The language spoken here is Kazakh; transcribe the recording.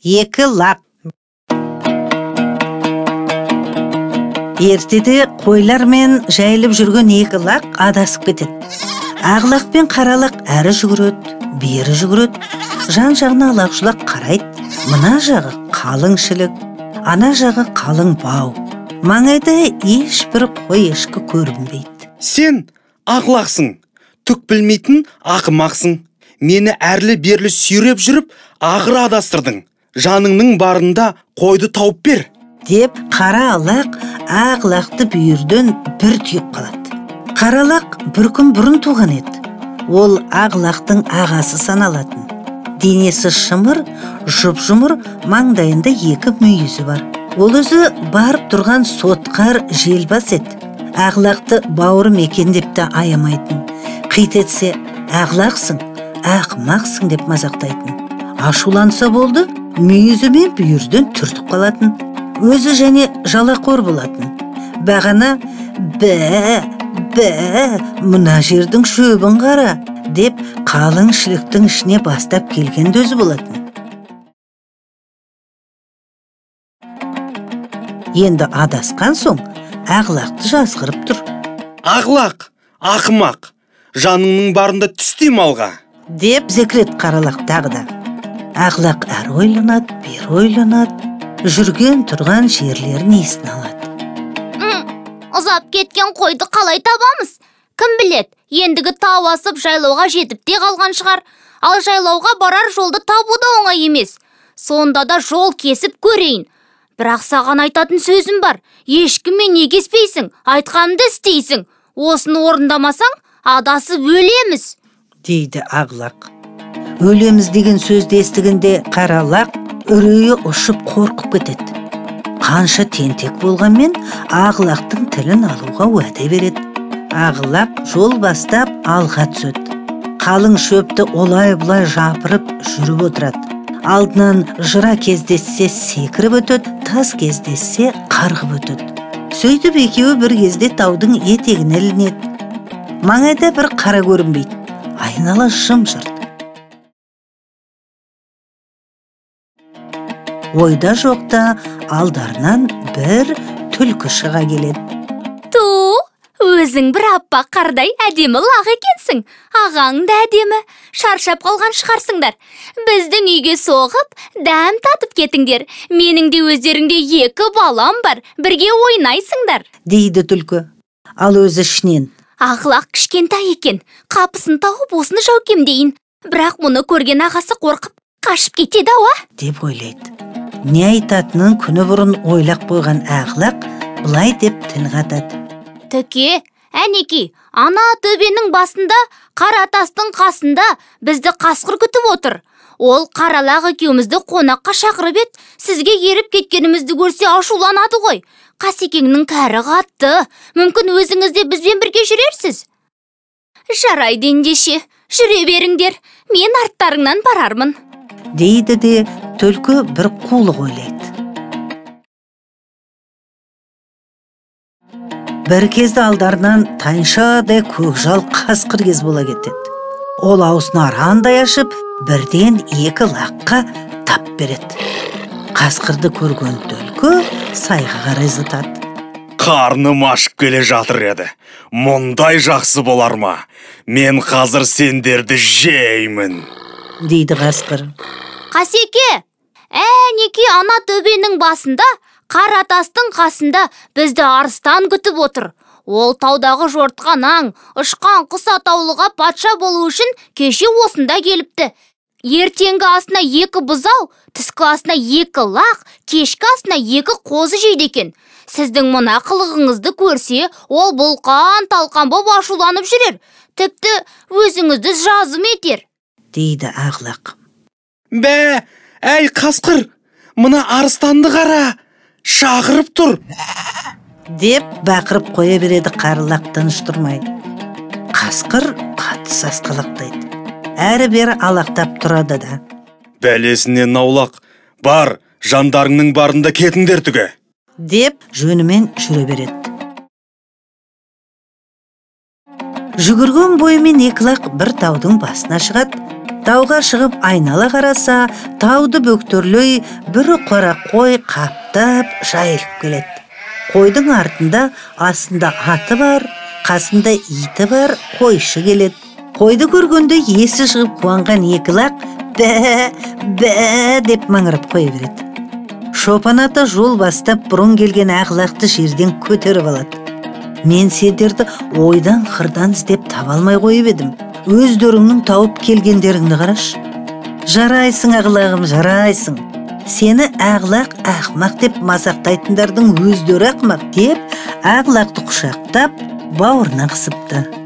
екі лақ. Ертеде қойлармен жайылып жүрген екі лақ адасып кетеді. Ақ лақ пен қара лақ әрі жүгіреді, бері жүгіреді. Жан-жағына алақ-жұлақ қарайды. Мына жағы қалың шілік, ана жағы қалың бау. Маңайда ешбір қой ешкі көрінбейді. Сен ақлақсың, түк білмейтін ақымақсың. Мені әрлі-берлі сүйреп жүріп, ақыры адастырдың. Жаныңның барында қойды тауып бер. Деп қара лақ ақ лақты бүйірден бір түйіп қалады. Қара лақ бір күн бұрын туған еді. Ол ақ лақтың ағасы саналатын. Денесі шымыр, жұп-жұмыр, маңдайында екі мүйізі бар. Ол өзі барып тұрған сотқар желбас еді. Ақ лақты бауырым екен деп те аямайтын. Қит етсе, ақ-лақсың, ақымақсың деп мазақтайтын. Ашуланса болды, мүйізі мен бүйірден түртіп қалатын. Өзі және жалақор болатын. Бағана мұна жердің шөбін қара деп қалың шіліктің ішіне бастап келген өзі болатын. Енді адасқан соң ақ-лақты жазғырып тұр. Ақ-лақ, ақымақ, жаныңның барында түстей малға. Деп зекірет қара лақ тағы да. Ақ-лақ әр ойланады, бер ойланады. Жүрген тұрған жерлерін есіне алады. Ұзап кеткен қойды қалай табамыз? Кім білет, ендігі тау асып жайлауға жетіп те қалған шығар. Ал жайлауға барар жолды табу да оңай емес. Сонда да жол кесіп көрейін. Бірақ саған айтатын сөзім бар. Ешкіммен не кеспейсің, айтқанымды істейсің. Осыны орындамасаң, адасып өлеміз. Дейді ақ лақ. Өлеміз деген сөзді естігенде қара лақ үрейі ұшып қорқып кетеді. Қанша тентек болғанмен ақ лақтың тілін алуға уәде береді. Ақ лақ жол бастап алға түседі. Қалың шөпті олай-бұлай жапырып жүріп отырады. Алдынан жыра кездессе секіріп өтеді, тас кездессе қарғып өтеді. Сөйтіп екеуі бір кезде таудың етегіне ілінеді. Маңайда бір қара көрінбейді. Айнала жым-жырт. Ойда жоқта алдарынан бір түлкі шыға келеді. Өзің бір аппақ қардай әдемі лақ екенсің. Ағаң да әдемі. Шаршап қалған шығарсыңдар. Біздің үйге соғып, дәм татып кетіңдер. Менің де өздеріңде екі балам бар. Бірге ойнайсыңдар. Дейді түлкі. Ал өзі ішінен. Ақ лақ кішкентай екен. Қапысын тауып осыны жаукемдейін. Бірақ мұны көрген ағасы қорқып, қашып кетеді ауа. Деп ойлайды. Не айтатынын күні бұрын ойлап қойған ақ лақ бұлай деп тіл қатады. Төке, әнеки, ана төбенің басында, қара тастың қасында бізді қасқыр күтіп отыр. Ол қара лақ екеумізді қонаққа шақырып еді, сізге еріп кеткенімізді көрсе ашуланады ғой. Қасекеңнің кәрі қатты, мүмкін өзіңіз де бізбен бірге жүрерсіз. Жарайды ендеше, жүре беріңдер, мен арттарыңнан барармын. Дейді де түлкі бір қулық ойлайды. Бір кезді алдарынан тайыншадай көкжал қасқыр кез бола кетеді. Ол ауысын арандай ашып, бірден екі лаққа тап береді. Қасқырды көрген түлкі сайға қарай зытады. Қарным ашып келе жатыр еді. Мұндай жақсы болар ма? Мен қазір сендерді жеймін. Дейді қасқыр. Қасеке, әнеки ана төбенің басында, қара тастың қасында бізді арыстан күтіп отыр. Ол таудағы жортқан аң, ұшқан құс атаулыға патша болу үшін кеше осында келіпті. Ертеңгі асына екі бұзау, түскі асына екі лақ, кешкі асына екі қозы жейді екен. Сіздің мына қылығыңызды көрсе, ол бұлқан-талқан боп ашуланып жүрер. Тіпті өзіңізді жазым етер. Дейді ақ лақ. Әй қасқыр, мына арыстанды қара. Шағырып тұр. Деп бақырып қоя береді қара лақ тыныш тұрмай. Қасқыр қатты сасқалақтайды. Әрі бері алақтап тұрады да. Бәлесінен аулақ, бар, жандарыңның барында кетіңдер түге. Деп жөнімен жүре береді. Жүгірген бойымен екі лақ бір таудың басына шығады. Тауға шығып айнала қараса, тауды бөктерлей бір қора қой қаптап жайылып келеді. Қойдың артында астында аты бар, қасында иті бар, қойшы келеді. Қойды көргенде есі шығып қуанған екі лақ бә деп маңырап қоя береді. Шопан ата жол бастап бұрын келген ақ-лақты жерден көтеріп алады. Мен сендерді ойдан қырдан іздеп таба алмай қойып едім. Өздеріңнің тауып келгендеріңді қарашы. Жарайсың, ақ-лағым, жарайсың. Сені ақ-лақ ақмақ деп мазақтайтындардың өздері ақмақ деп, ақ-лақты құшақтап бауырына қысыпты.